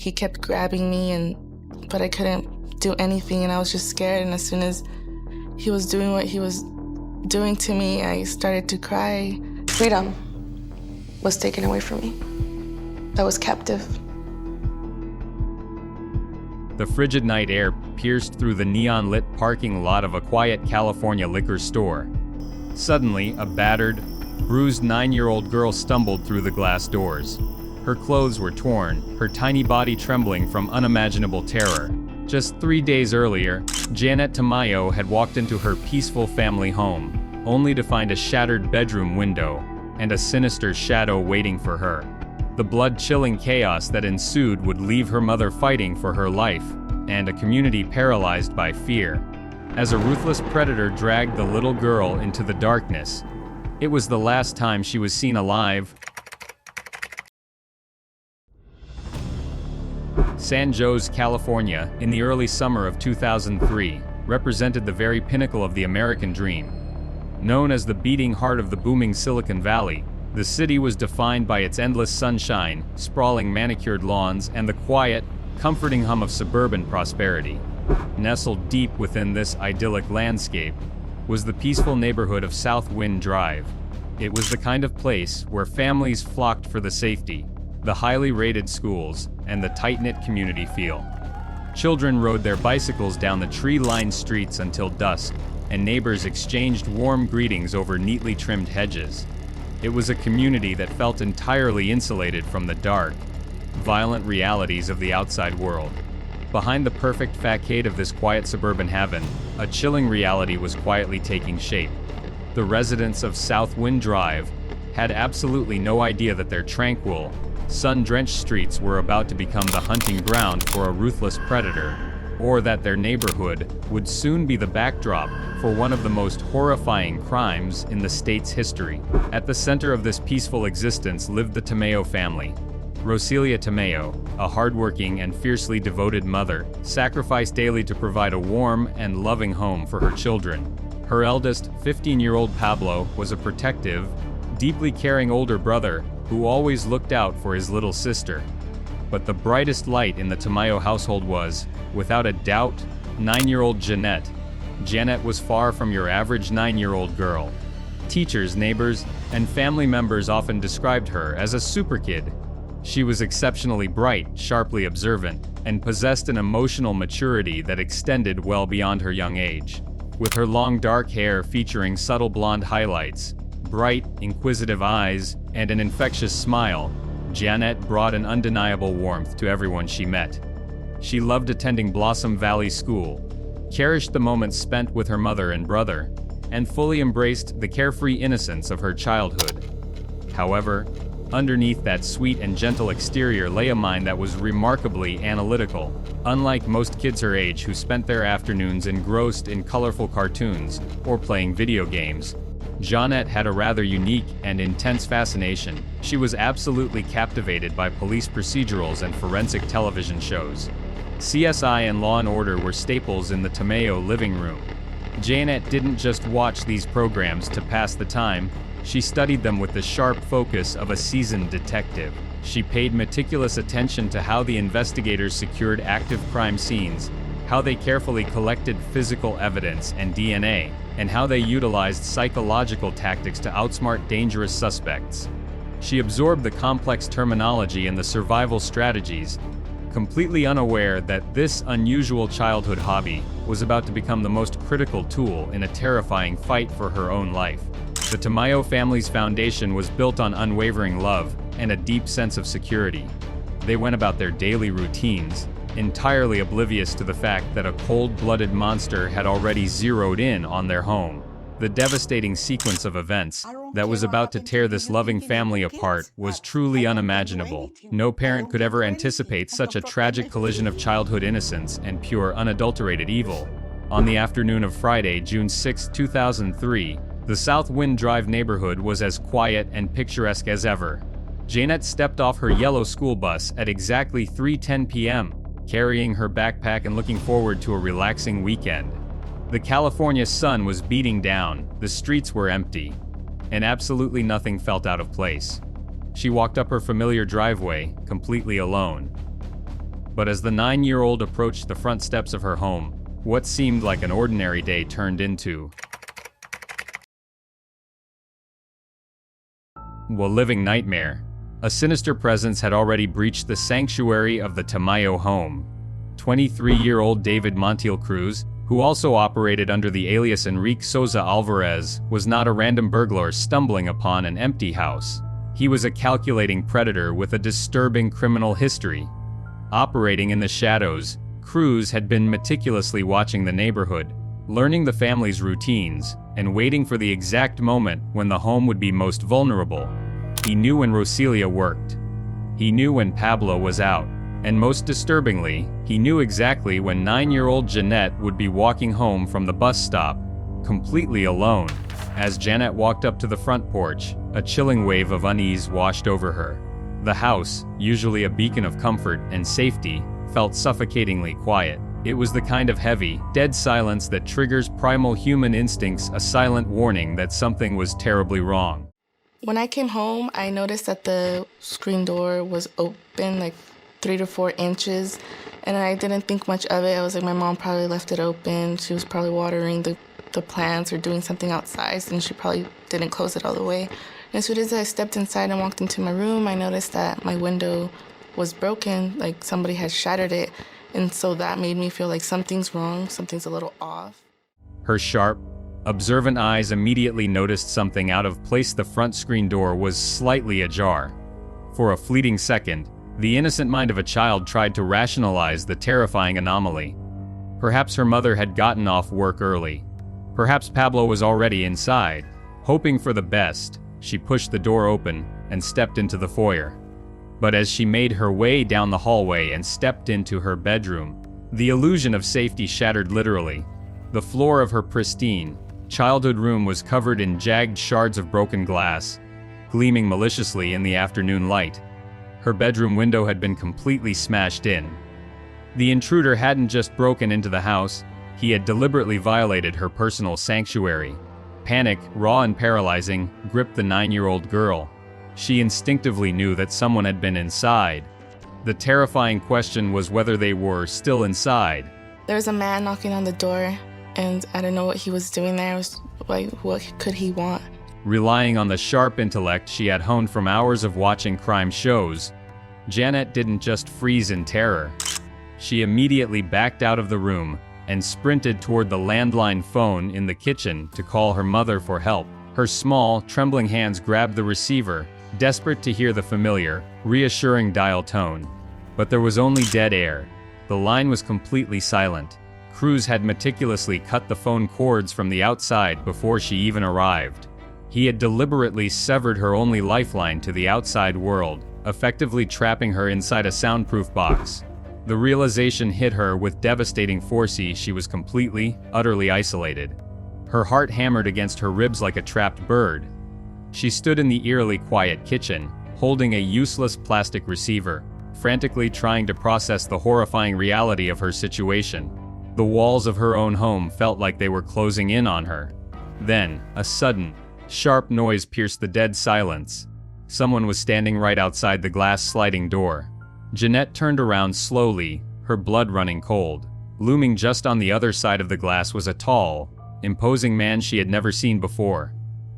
He kept grabbing me, but I couldn't do anything, and I was just scared. And as soon as he was doing what he was doing to me, I started to cry. Freedom was taken away from me. I was captive. The frigid night air pierced through the neon-lit parking lot of a quiet California liquor store. Suddenly, a battered, bruised 9-year-old girl stumbled through the glass doors. Her clothes were torn, her tiny body trembling from unimaginable terror. Just 3 days earlier, Jeannette Tamayo had walked into her peaceful family home, only to find a shattered bedroom window and a sinister shadow waiting for her. The blood-chilling chaos that ensued would leave her mother fighting for her life, and a community paralyzed by fear. As a ruthless predator dragged the little girl into the darkness, it was the last time she was seen alive. San Jose, California, in the early summer of 2003, represented the very pinnacle of the American dream. Known as the beating heart of the booming Silicon Valley, the city was defined by its endless sunshine, sprawling manicured lawns, and the quiet, comforting hum of suburban prosperity. Nestled deep within this idyllic landscape was the peaceful neighborhood of South Wind Drive. It was the kind of place where families flocked for the safety, the highly rated schools, and the tight-knit community feel. Children rode their bicycles down the tree-lined streets until dusk, and neighbors exchanged warm greetings over neatly trimmed hedges. It was a community that felt entirely insulated from the dark, violent realities of the outside world. Behind the perfect facade of this quiet suburban haven, a chilling reality was quietly taking shape. The residents of South Wind Drive had absolutely no idea that their tranquil, sun-drenched streets were about to become the hunting ground for a ruthless predator, or that their neighborhood would soon be the backdrop for one of the most horrifying crimes in the state's history. At the center of this peaceful existence lived the Tamayo family. Roselia Tamayo, a hardworking and fiercely devoted mother, sacrificed daily to provide a warm and loving home for her children. Her eldest, 15-year-old Pablo, was a protective, deeply caring older brother who always looked out for his little sister. But the brightest light in the Tamayo household was, without a doubt, 9-year-old Jeannette. Jeannette was far from your average 9-year-old girl. Teachers, neighbors, and family members often described her as a super kid. She was exceptionally bright, sharply observant, and possessed an emotional maturity that extended well beyond her young age. With her long dark hair featuring subtle blonde highlights, bright, inquisitive eyes, and an infectious smile, Jeannette brought an undeniable warmth to everyone she met. She loved attending Blossom Valley School, cherished the moments spent with her mother and brother, and fully embraced the carefree innocence of her childhood. However, underneath that sweet and gentle exterior lay a mind that was remarkably analytical. Unlike most kids her age who spent their afternoons engrossed in colorful cartoons or playing video games, Jeannette had a rather unique and intense fascination. She was absolutely captivated by police procedurals and forensic television shows. CSI and Law & Order were staples in the Tamayo living room. Jeannette didn't just watch these programs to pass the time, she studied them with the sharp focus of a seasoned detective. She paid meticulous attention to how the investigators secured active crime scenes, how they carefully collected physical evidence and DNA, and how they utilized psychological tactics to outsmart dangerous suspects. She absorbed the complex terminology and the survival strategies, completely unaware that this unusual childhood hobby was about to become the most critical tool in a terrifying fight for her own life. The Tamayo family's foundation was built on unwavering love and a deep sense of security. They went about their daily routines, entirely oblivious to the fact that a cold-blooded monster had already zeroed in on their home. The devastating sequence of events that was about to tear this loving family apart was truly unimaginable. No parent could ever anticipate such a tragic collision of childhood innocence and pure unadulterated evil. On the afternoon of Friday, June 6, 2003, the South Wind Drive neighborhood was as quiet and picturesque as ever. Jeannette stepped off her yellow school bus at exactly 3:10 p.m., carrying her backpack and looking forward to a relaxing weekend. The California sun was beating down, the streets were empty, and absolutely nothing felt out of place. She walked up her familiar driveway, completely alone. But as the 9-year-old approached the front steps of her home, what seemed like an ordinary day turned into a living nightmare. A sinister presence had already breached the sanctuary of the Tamayo home. 23-year-old David Montiel Cruz, who also operated under the alias Enrique Souza Alvarez, was not a random burglar stumbling upon an empty house. He was a calculating predator with a disturbing criminal history. Operating in the shadows, Cruz had been meticulously watching the neighborhood, learning the family's routines, and waiting for the exact moment when the home would be most vulnerable. He knew when Roselia worked. He knew when Pablo was out. And most disturbingly, he knew exactly when 9-year-old Jeannette would be walking home from the bus stop, completely alone. As Jeannette walked up to the front porch, a chilling wave of unease washed over her. The house, usually a beacon of comfort and safety, felt suffocatingly quiet. It was the kind of heavy, dead silence that triggers primal human instincts, a silent warning that something was terribly wrong. When I came home, I noticed that the screen door was open like 3 to 4 inches, and I didn't think much of it. I was like, my mom probably left it open. She was probably watering the plants or doing something outside, and she probably didn't close it all the way. And as soon as I stepped inside and walked into my room, I noticed that my window was broken, like somebody had shattered it. And so that made me feel like something's wrong, something's a little off. Her sharp, observant eyes immediately noticed something out of place. The front screen door was slightly ajar. For a fleeting second, the innocent mind of a child tried to rationalize the terrifying anomaly. Perhaps her mother had gotten off work early. Perhaps Pablo was already inside. Hoping for the best, she pushed the door open and stepped into the foyer. But as she made her way down the hallway and stepped into her bedroom, the illusion of safety shattered literally. The floor of her pristine, childhood room was covered in jagged shards of broken glass, gleaming maliciously in the afternoon light. Her bedroom window had been completely smashed in. The intruder hadn't just broken into the house, he had deliberately violated her personal sanctuary. Panic, raw and paralyzing, gripped the 9-year-old girl. She instinctively knew that someone had been inside. The terrifying question was whether they were still inside. There was a man knocking on the door, and I don't know what he was doing there. I was like, what could he want? Relying on the sharp intellect she had honed from hours of watching crime shows, Jeannette didn't just freeze in terror. She immediately backed out of the room and sprinted toward the landline phone in the kitchen to call her mother for help. Her small, trembling hands grabbed the receiver, desperate to hear the familiar, reassuring dial tone. But there was only dead air. The line was completely silent. Cruz had meticulously cut the phone cords from the outside before she even arrived. He had deliberately severed her only lifeline to the outside world, effectively trapping her inside a soundproof box. The realization hit her with devastating force. She was completely, utterly isolated. Her heart hammered against her ribs like a trapped bird. She stood in the eerily quiet kitchen, holding a useless plastic receiver, frantically trying to process the horrifying reality of her situation. The walls of her own home felt like they were closing in on her. Then, a sudden, sharp noise pierced the dead silence. Someone was standing right outside the glass sliding door. Jeannette turned around slowly, her blood running cold. Looming just on the other side of the glass was a tall, imposing man she had never seen before.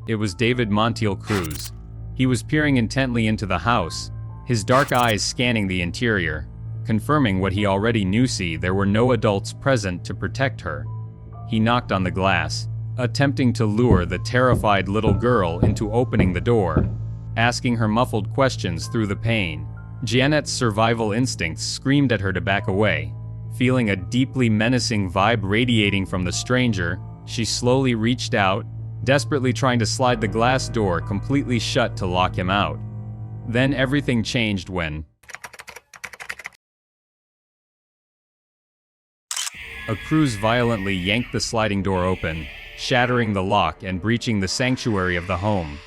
It was David Montiel Cruz. He was peering intently into the house, his dark eyes scanning the interior, confirming what he already knew. There were no adults present to protect her. He knocked on the glass, attempting to lure the terrified little girl into opening the door, asking her muffled questions through the pane. Jeannette's survival instincts screamed at her to back away. Feeling a deeply menacing vibe radiating from the stranger, she slowly reached out, desperately trying to slide the glass door completely shut to lock him out. Then everything changed when a Cruz violently yanked the sliding door open, shattering the lock and breaching the sanctuary of the home.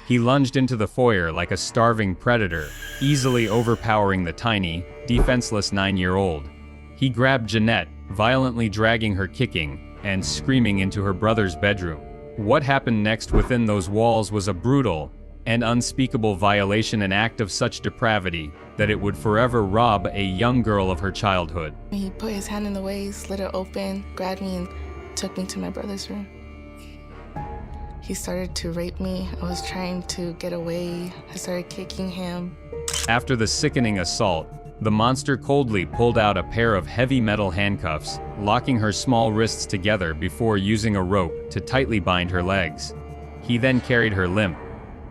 He lunged into the foyer like a starving predator, easily overpowering the tiny, defenseless 9-year-old. He grabbed Jeannette, violently dragging her kicking and screaming into her brother's bedroom. What happened next within those walls was a brutal, an unspeakable violation, an act of such depravity that it would forever rob a young girl of her childhood. He put his hand in the way, slid it open, grabbed me, and took me to my brother's room. He started to rape me. I was trying to get away. I started kicking him. After the sickening assault, the monster coldly pulled out a pair of heavy metal handcuffs, locking her small wrists together before using a rope to tightly bind her legs. He then carried her limp,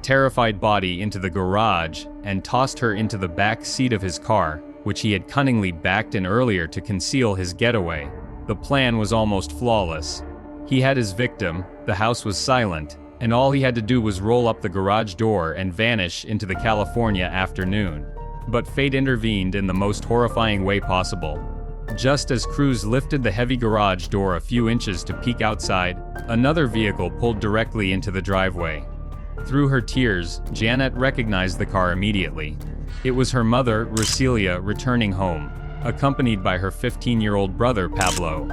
terrified body into the garage and tossed her into the back seat of his car, which he had cunningly backed in earlier to conceal his getaway. The plan was almost flawless. He had his victim, the house was silent, and all he had to do was roll up the garage door and vanish into the California afternoon. But fate intervened in the most horrifying way possible. Just as Cruz lifted the heavy garage door a few inches to peek outside, another vehicle pulled directly into the driveway. Through her tears, Jeannette recognized the car immediately. It was her mother, Roselia, returning home, accompanied by her 15-year-old brother, Pablo.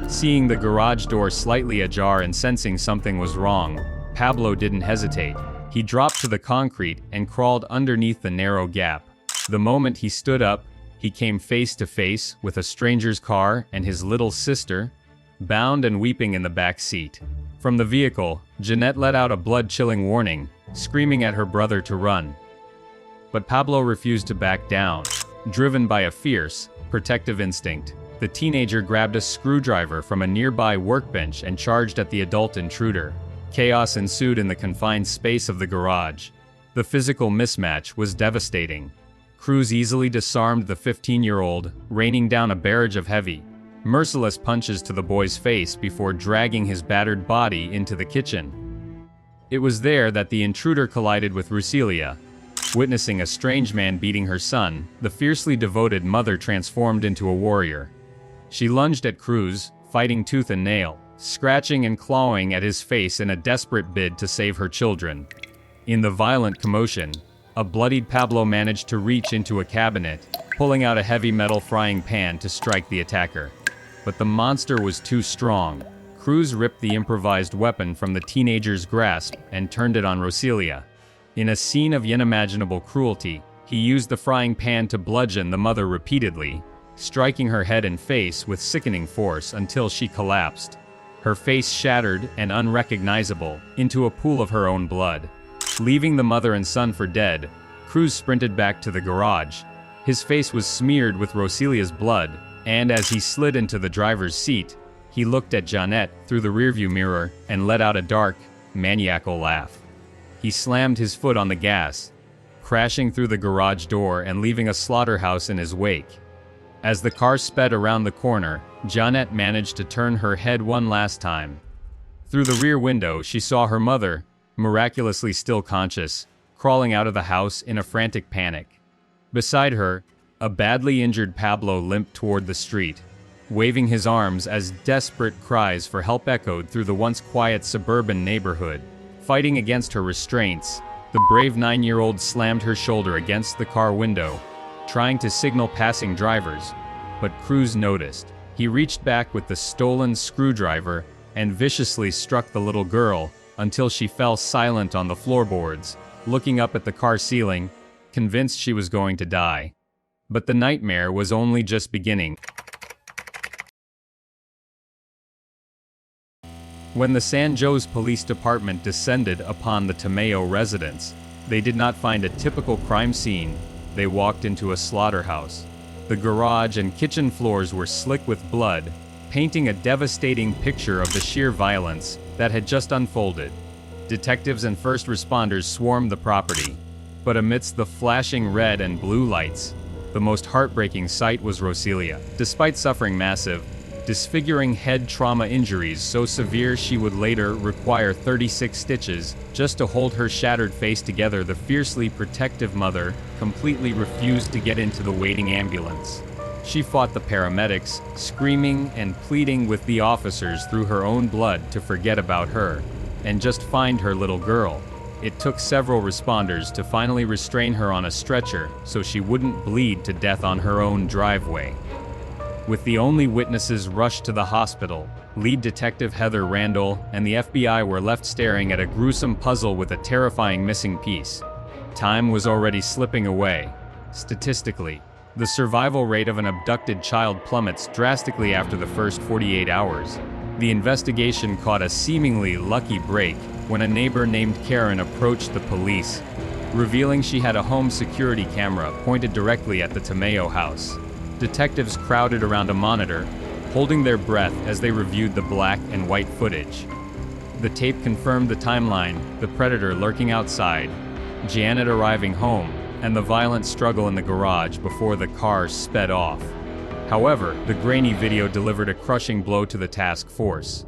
Seeing the garage door slightly ajar and sensing something was wrong, Pablo didn't hesitate. He dropped to the concrete and crawled underneath the narrow gap. The moment he stood up, he came face to face with a stranger's car and his little sister, bound and weeping in the back seat. From the vehicle, Jeannette let out a blood-chilling warning, screaming at her brother to run. But Pablo refused to back down. Driven by a fierce, protective instinct, the teenager grabbed a screwdriver from a nearby workbench and charged at the adult intruder. Chaos ensued in the confined space of the garage. The physical mismatch was devastating. Cruz easily disarmed the 15-year-old, raining down a barrage of heavy, merciless punches to the boy's face before dragging his battered body into the kitchen. It was there that the intruder collided with Roselia. Witnessing a strange man beating her son, the fiercely devoted mother transformed into a warrior. She lunged at Cruz, fighting tooth and nail, scratching and clawing at his face in a desperate bid to save her children. In the violent commotion, a bloodied Pablo managed to reach into a cabinet, pulling out a heavy metal frying pan to strike the attacker. But the monster was too strong. Cruz ripped the improvised weapon from the teenager's grasp and turned it on Roselia. In a scene of unimaginable cruelty, he used the frying pan to bludgeon the mother repeatedly, striking her head and face with sickening force until she collapsed, her face shattered and unrecognizable into a pool of her own blood. Leaving the mother and son for dead, Cruz sprinted back to the garage. His face was smeared with Roselia's blood, and as he slid into the driver's seat, he looked at Jeannette through the rearview mirror and let out a dark, maniacal laugh. He slammed his foot on the gas, crashing through the garage door and leaving a slaughterhouse in his wake. As the car sped around the corner, Jeannette managed to turn her head one last time. Through the rear window, she saw her mother, miraculously still conscious, crawling out of the house in a frantic panic. Beside her, a badly injured Pablo limped toward the street, waving his arms as desperate cries for help echoed through the once quiet suburban neighborhood. Fighting against her restraints, the brave 9-year-old slammed her shoulder against the car window, trying to signal passing drivers, but Cruz noticed. He reached back with the stolen screwdriver and viciously struck the little girl until she fell silent on the floorboards, looking up at the car ceiling, convinced she was going to die. But the nightmare was only just beginning. When the San Jose Police Department descended upon the Tamayo residence, they did not find a typical crime scene. They walked into a slaughterhouse. The garage and kitchen floors were slick with blood, painting a devastating picture of the sheer violence that had just unfolded. Detectives and first responders swarmed the property, but amidst the flashing red and blue lights, the most heartbreaking sight was Roselia. Despite suffering massive, disfiguring head trauma injuries so severe she would later require 36 stitches just to hold her shattered face together, the fiercely protective mother completely refused to get into the waiting ambulance. She fought the paramedics, screaming and pleading with the officers through her own blood to forget about her and just find her little girl. It took several responders to finally restrain her on a stretcher so she wouldn't bleed to death on her own driveway. with the only witnesses rushed to the hospital. Lead detective Heather Randall and the FBI were left staring at a gruesome puzzle with a terrifying missing piece. Time was already slipping away. Statistically, the survival rate of an abducted child plummets drastically after the first 48 hours. The investigation caught a seemingly lucky break when a neighbor named Karen approached the police, revealing she had a home security camera pointed directly at the Tamayo house. Detectives crowded around a monitor, holding their breath as they reviewed the black and white footage. The tape confirmed the timeline, the predator lurking outside, Jeannette arriving home, and the violent struggle in the garage before the car sped off. However, the grainy video delivered a crushing blow to the task force.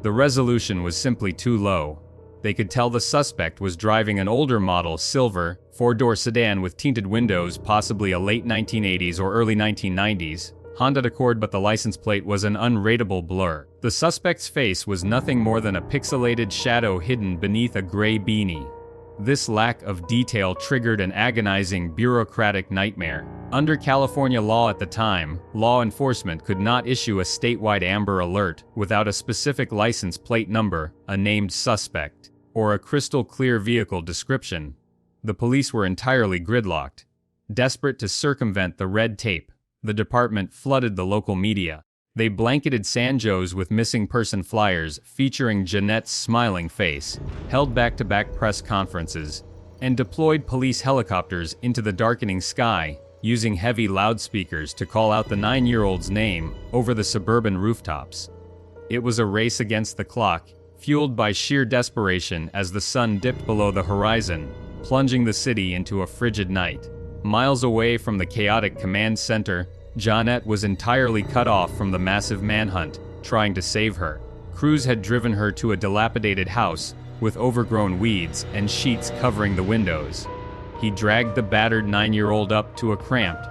The resolution was simply too low. They could tell the suspect was driving an older model silver, four-door sedan with tinted windows, possibly a late 1980s or early 1990s, Honda Accord, but the license plate was an unreadable blur. The suspect's face was nothing more than a pixelated shadow hidden beneath a gray beanie. This lack of detail triggered an agonizing bureaucratic nightmare. Under California law at the time, law enforcement could not issue a statewide Amber Alert without a specific license plate number, a named suspect, or a crystal-clear vehicle description. The police were entirely gridlocked. Desperate to circumvent the red tape, the department flooded the local media. They blanketed San Jose with missing person flyers featuring Jeannette's smiling face, held back-to-back press conferences, and deployed police helicopters into the darkening sky, using heavy loudspeakers to call out the 9-year-old's name over the suburban rooftops. It was a race against the clock, fueled by sheer desperation as the sun dipped below the horizon, plunging the city into a frigid night. Miles away from the chaotic command center, Jeannette was entirely cut off from the massive manhunt, trying to save her. Crews had driven her to a dilapidated house, with overgrown weeds and sheets covering the windows. He dragged the battered 9-year-old up to a cramped,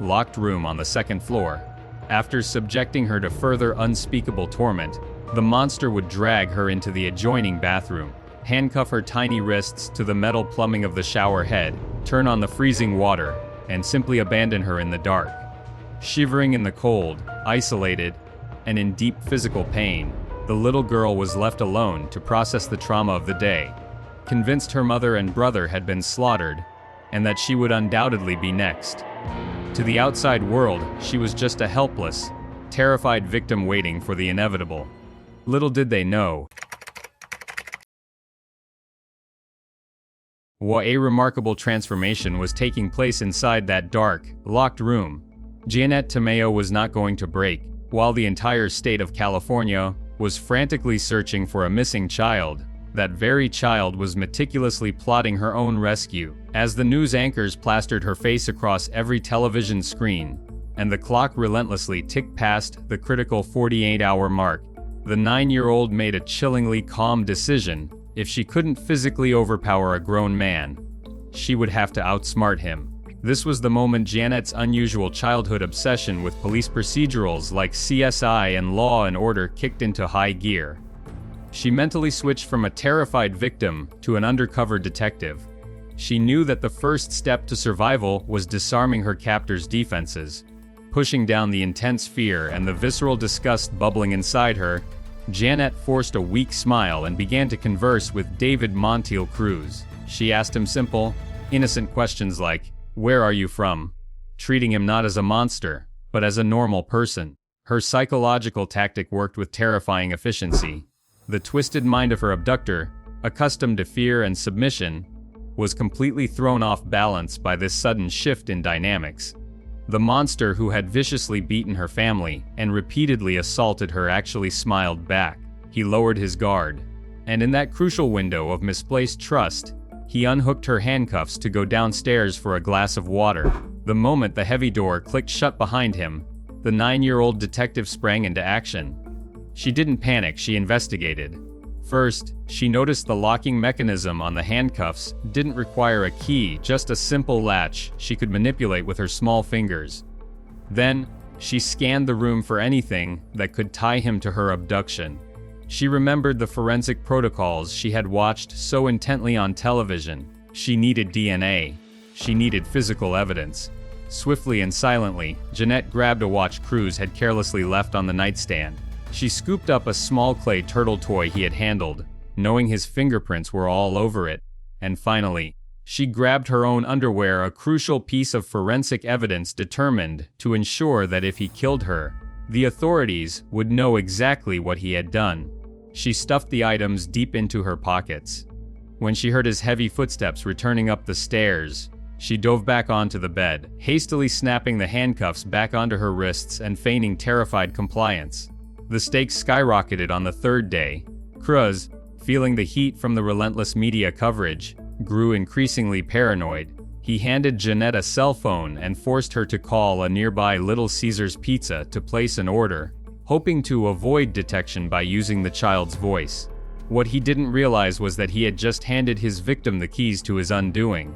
locked room on the second floor. After subjecting her to further unspeakable torment, the monster would drag her into the adjoining bathroom, handcuff her tiny wrists to the metal plumbing of the shower head, turn on the freezing water, and simply abandon her in the dark. Shivering in the cold, isolated, and in deep physical pain, the little girl was left alone to process the trauma of the day, convinced her mother and brother had been slaughtered, and that she would undoubtedly be next. To the outside world, she was just a helpless, terrified victim waiting for the inevitable. Little did they know what a remarkable transformation was taking place inside that dark, locked room. Jeannette Tamayo was not going to break, while the entire state of California was frantically searching for a missing child. That very child was meticulously plotting her own rescue. As the news anchors plastered her face across every television screen, and the clock relentlessly ticked past the critical 48-hour mark, the 9-year-old made a chillingly calm decision. If she couldn't physically overpower a grown man, she would have to outsmart him. This was the moment Jeannette's unusual childhood obsession with police procedurals like CSI and Law and Order kicked into high gear. She mentally switched from a terrified victim to an undercover detective. She knew that the first step to survival was disarming her captor's defenses. Pushing down the intense fear and the visceral disgust bubbling inside her, Jeannette forced a weak smile and began to converse with David Montiel Cruz. She asked him simple, innocent questions like, "Where are you from?" treating him not as a monster, but as a normal person. Her psychological tactic worked with terrifying efficiency. The twisted mind of her abductor, accustomed to fear and submission, was completely thrown off balance by this sudden shift in dynamics. The monster who had viciously beaten her family and repeatedly assaulted her actually smiled back. He lowered his guard, and in that crucial window of misplaced trust, he unhooked her handcuffs to go downstairs for a glass of water. The moment the heavy door clicked shut behind him, the 9-year-old detective sprang into action. She didn't panic, she investigated. First, she noticed the locking mechanism on the handcuffs didn't require a key, just a simple latch she could manipulate with her small fingers. Then, she scanned the room for anything that could tie him to her abduction. She remembered the forensic protocols she had watched so intently on television. She needed DNA. She needed physical evidence. Swiftly and silently, Jeannette grabbed a watch Cruz had carelessly left on the nightstand. She scooped up a small clay turtle toy he had handled, knowing his fingerprints were all over it. And finally, she grabbed her own underwear, a crucial piece of forensic evidence determined to ensure that if he killed her, the authorities would know exactly what he had done. She stuffed the items deep into her pockets. When she heard his heavy footsteps returning up the stairs, she dove back onto the bed, hastily snapping the handcuffs back onto her wrists and feigning terrified compliance. The stakes skyrocketed on the third day. Cruz, feeling the heat from the relentless media coverage, grew increasingly paranoid. He handed Jeannette a cell phone and forced her to call a nearby Little Caesars Pizza to place an order, hoping to avoid detection by using the child's voice. What he didn't realize was that he had just handed his victim the keys to his undoing.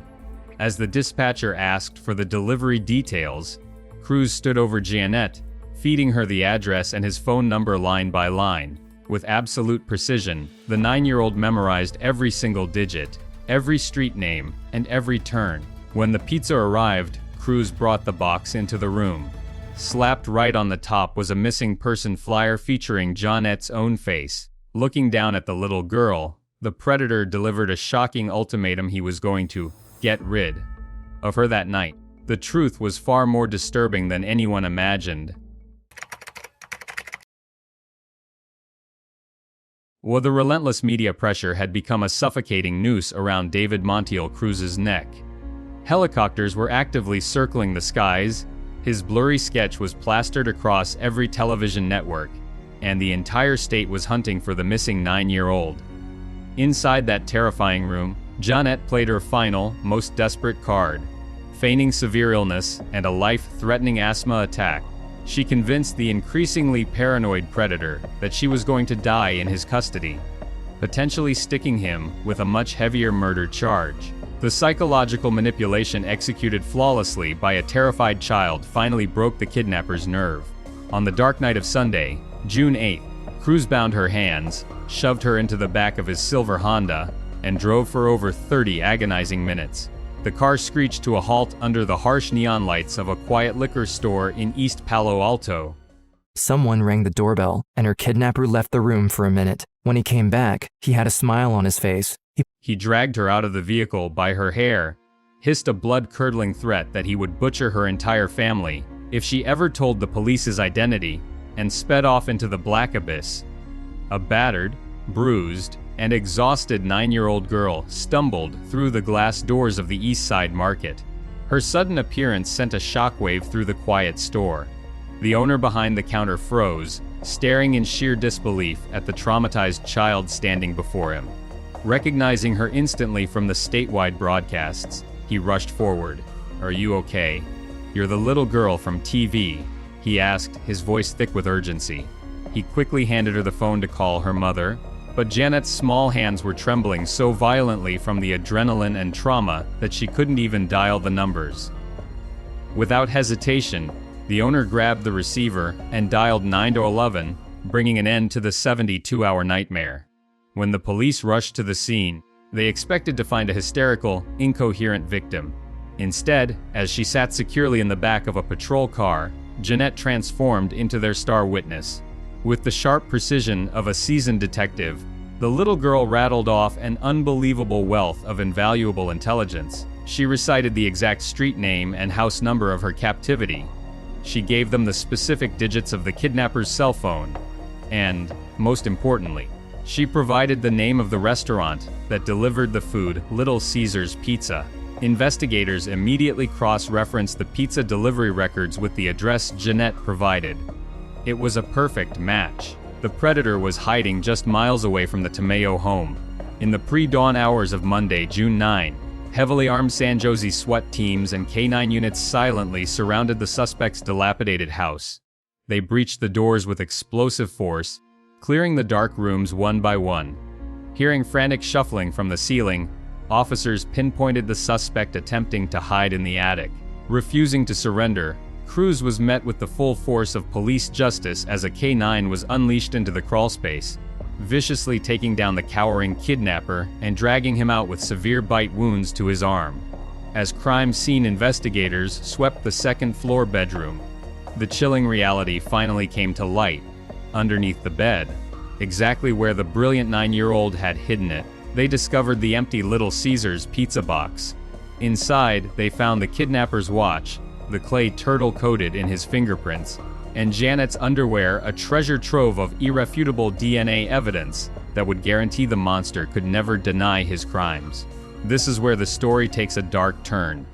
As the dispatcher asked for the delivery details, Cruz stood over Jeannette, feeding her the address and his phone number line by line. With absolute precision, the 9-year-old memorized every single digit, every street name, and every turn. When the pizza arrived, Cruz brought the box into the room. Slapped right on the top was a missing person flyer featuring Jeannette's own face. Looking down at the little girl, the predator delivered a shocking ultimatum: he was going to get rid of her that night. The truth was far more disturbing than anyone imagined. Well, the relentless media pressure had become a suffocating noose around David Montiel Cruz's neck. Helicopters were actively circling the skies, his blurry sketch was plastered across every television network, and the entire state was hunting for the missing 9-year-old. Inside that terrifying room, Jeannette played her final, most desperate card. Feigning severe illness and a life-threatening asthma attack, she convinced the increasingly paranoid predator that she was going to die in his custody, potentially sticking him with a much heavier murder charge. The psychological manipulation executed flawlessly by a terrified child finally broke the kidnapper's nerve. On the dark night of Sunday, June 8th, Cruz bound her hands, shoved her into the back of his silver Honda, and drove for over 30 agonizing minutes. The car screeched to a halt under the harsh neon lights of a quiet liquor store in East Palo Alto. Someone rang the doorbell, and her kidnapper left the room for a minute. When he came back, he had a smile on his face. He dragged her out of the vehicle by her hair, hissed a blood-curdling threat that he would butcher her entire family if she ever told the police his identity, and sped off into the black abyss. A battered, bruised, and exhausted 9-year-old girl stumbled through the glass doors of the East Side Market. Her sudden appearance sent a shockwave through the quiet store. The owner behind the counter froze, staring in sheer disbelief at the traumatized child standing before him. Recognizing her instantly from the statewide broadcasts, he rushed forward. "Are you okay? You're the little girl from TV," he asked, his voice thick with urgency. He quickly handed her the phone to call her mother, but Jeannette's small hands were trembling so violently from the adrenaline and trauma that she couldn't even dial the numbers. Without hesitation, the owner grabbed the receiver and dialed 911, bringing an end to the 72-hour nightmare. When the police rushed to the scene, they expected to find a hysterical, incoherent victim. Instead, as she sat securely in the back of a patrol car, Jeannette transformed into their star witness. With the sharp precision of a seasoned detective, the little girl rattled off an unbelievable wealth of invaluable intelligence. She recited the exact street name and house number of her captivity. She gave them the specific digits of the kidnapper's cell phone. And, most importantly, she provided the name of the restaurant that delivered the food, Little Caesars Pizza. Investigators immediately cross-referenced the pizza delivery records with the address Jeannette provided. It was a perfect match. The predator was hiding just miles away from the Tamayo home. In the pre-dawn hours of Monday, June 9, heavily armed San Jose SWAT teams and K-9 units silently surrounded the suspect's dilapidated house. They breached the doors with explosive force, clearing the dark rooms one by one. Hearing frantic shuffling from the ceiling, officers pinpointed the suspect attempting to hide in the attic. Refusing to surrender, Cruz was met with the full force of police justice as a K-9 was unleashed into the crawlspace, viciously taking down the cowering kidnapper and dragging him out with severe bite wounds to his arm. as crime scene investigators swept the second-floor bedroom. The chilling reality finally came to light. Underneath the bed, exactly where the brilliant 9-year-old had hidden it, they discovered the empty Little Caesars pizza box. Inside, they found the kidnapper's watch, the clay turtle coated in his fingerprints, and Jeannette's underwear, a treasure trove of irrefutable DNA evidence that would guarantee the monster could never deny his crimes. This is where the story takes a dark turn.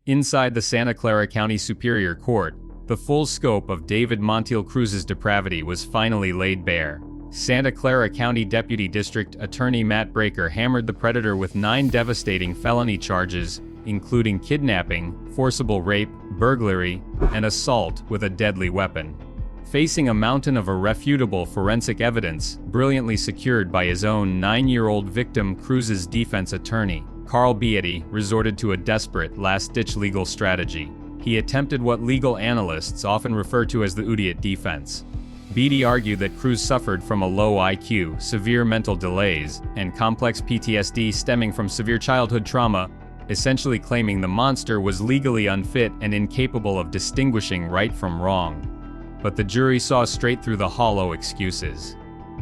Inside the Santa Clara County Superior Court, the full scope of David Montiel Cruz's depravity was finally laid bare. Santa Clara County Deputy District Attorney Matt Breaker hammered the predator with 9 devastating felony charges, including kidnapping, forcible rape, burglary, and assault with a deadly weapon. Facing a mountain of irrefutable forensic evidence, brilliantly secured by his own 9-year-old victim, Cruz's defense attorney, Carl Beatty, resorted to a desperate, last-ditch legal strategy. He attempted what legal analysts often refer to as the idiot defense. Beatty argued that Cruz suffered from a low IQ, severe mental delays, and complex PTSD stemming from severe childhood trauma, essentially claiming the monster was legally unfit and incapable of distinguishing right from wrong. But the jury saw straight through the hollow excuses.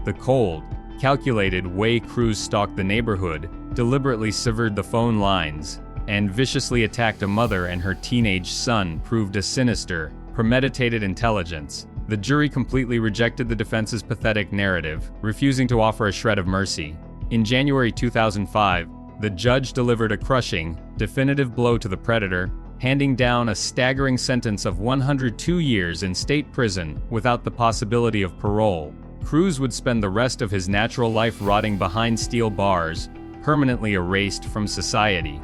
The cold, calculated way Cruz stalked the neighborhood, deliberately severed the phone lines, and viciously attacked a mother and her teenage son proved a sinister, premeditated intelligence. The jury completely rejected the defense's pathetic narrative, refusing to offer a shred of mercy. In January 2005, the judge delivered a crushing, definitive blow to the predator, handing down a staggering sentence of 102 years in state prison without the possibility of parole. Cruz would spend the rest of his natural life rotting behind steel bars, permanently erased from society.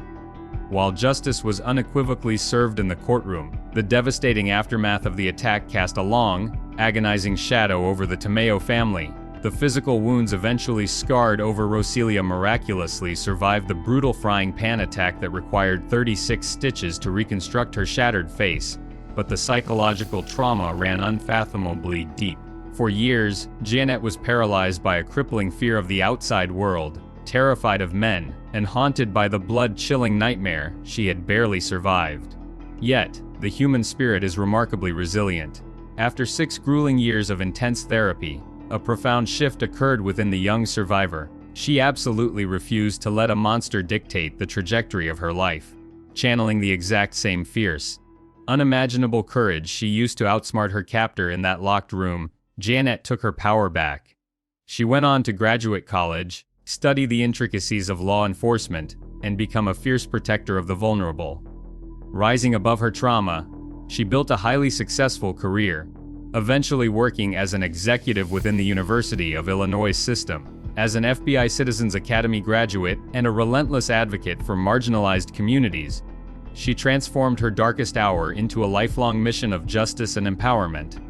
While justice was unequivocally served in the courtroom, the devastating aftermath of the attack cast a long, agonizing shadow over the Tamayo family. The physical wounds eventually scarred over Roselia miraculously survived the brutal frying pan attack that required 36 stitches to reconstruct her shattered face, but the psychological trauma ran unfathomably deep. For years, Jeannette was paralyzed by a crippling fear of the outside world, terrified of men, and haunted by the blood-chilling nightmare she had barely survived. Yet, the human spirit is remarkably resilient. After 6 grueling years of intense therapy, a profound shift occurred within the young survivor. She absolutely refused to let a monster dictate the trajectory of her life. Channeling the exact same fierce, unimaginable courage she used to outsmart her captor in that locked room, Jeannette took her power back. She went on to graduate college, study the intricacies of law enforcement, and become a fierce protector of the vulnerable. Rising above her trauma, she built a highly successful career, eventually working as an executive within the University of Illinois system, as an FBI Citizens Academy graduate and a relentless advocate for marginalized communities. She transformed her darkest hour into a lifelong mission of justice and empowerment.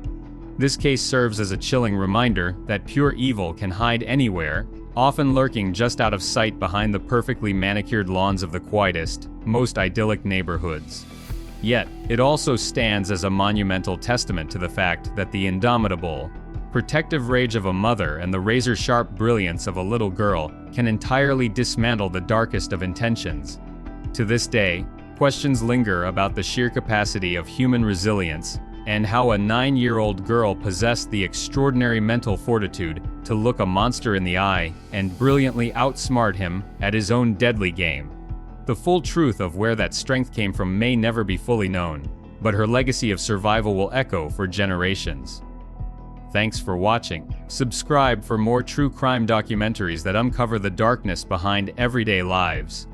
This case serves as a chilling reminder that pure evil can hide anywhere, often lurking just out of sight behind the perfectly manicured lawns of the quietest, most idyllic neighborhoods. Yet, it also stands as a monumental testament to the fact that the indomitable, protective rage of a mother and the razor-sharp brilliance of a little girl can entirely dismantle the darkest of intentions. To this day, questions linger about the sheer capacity of human resilience and how a 9-year-old girl possessed the extraordinary mental fortitude to look a monster in the eye and brilliantly outsmart him at his own deadly game. The full truth of where that strength came from may never be fully known, but her legacy of survival will echo for generations. Thanks for watching. Subscribe for more true crime documentaries that uncover the darkness behind everyday lives.